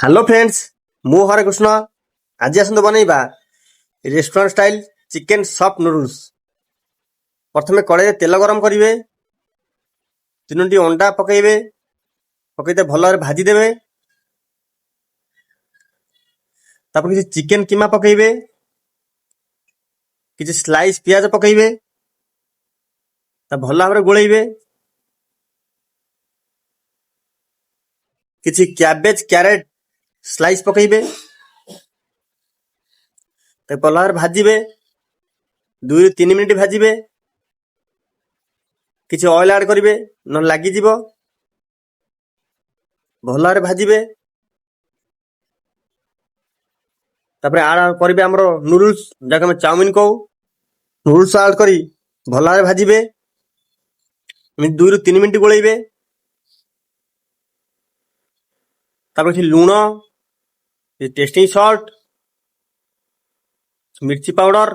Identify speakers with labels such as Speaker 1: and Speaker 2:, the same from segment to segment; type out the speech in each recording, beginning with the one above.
Speaker 1: Hello friends, ମୁଁ ହରେକୃଷ୍ଣ। ଆଜି ଆସନ୍ତୁ ବନେଇବା restaurant style chicken soft noodles. ପ୍ରଥମେ କଡ଼େଇରେ ତେଲ ଗରମ କରିବେ, 3ଟି ଅଣ୍ଡା ପକାଇବେ, ପକାଇ ଭଲ ଭାବରେ ଭାଜିଦେବେ। ତାପରେ କିଛି ଚିକେନ କିମା ପକାଇବେ, କିଛି ସ୍ଲାଇସ୍ ପିଆଜ ପକାଇବେ, ଭଲ ଭାବରେ ଗୋଳେଇବେ। କିଛି କ୍ୟାବେଜ କ୍ୟାରେଟ ସ୍ଲାଇସ୍ ପକାଇବେ, ତାକୁ ଭଲ ଭାବରେ ଭାଜିବେ। 2-3 ମିନିଟ୍ ଭାଜିବେ। କିଛି ଅଏଲ ଆଡ୍ କରିବେ, ନହେଲେ ଲାଗିଯିବ। ଭଲ ଭାବରେ ଭାଜିବେ। ତାପରେ ଆଡ୍ କରିବେ ଆମର ନୁଡଲ୍ସ, ଯାହାକୁ ଆମେ ଚାଉମିନ କହୁ। ନୁଡଲ୍ସ ଆଡ୍ କରି ଭଲ ଭାବରେ ଭାଜିବେ। 2-3 ମିନିଟ୍ ଗୋଳେଇବେ। ତାପରେ କିଛି ଲୁଣ, ଟେଷ୍ଟିଂ ସଲ୍ଟ, ମିର୍ଚି ପାଉଡର,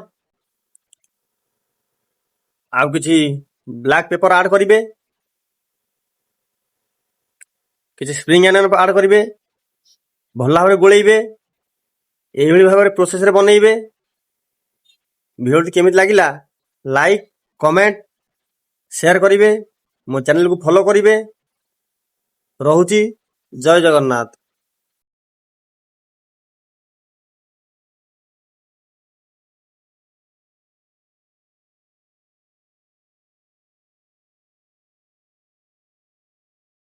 Speaker 1: ଆଉ କିଛି ବ୍ଲାକ୍ ପେପର ଆଡ୍ କରିବେ। କିଛି ସ୍ପ୍ରିଙ୍ଗ ଅନିଅନ ଆଡ୍ କରିବେ। ଭଲ ଭାବରେ ଗୋଳେଇବେ। ଏଇଭଳି ଭାବରେ ପ୍ରୋସେସରେ ବନେଇବେ। ଭିଡ଼ିଓଟି କେମିତି ଲାଗିଲା ଲାଇକ୍, କମେଣ୍ଟ, ସେୟାର କରିବେ। ମୋ ଚ୍ୟାନେଲକୁ ଫଲୋ କରିବେ। ରହୁଛି। ଜୟ ଜଗନ୍ନାଥ।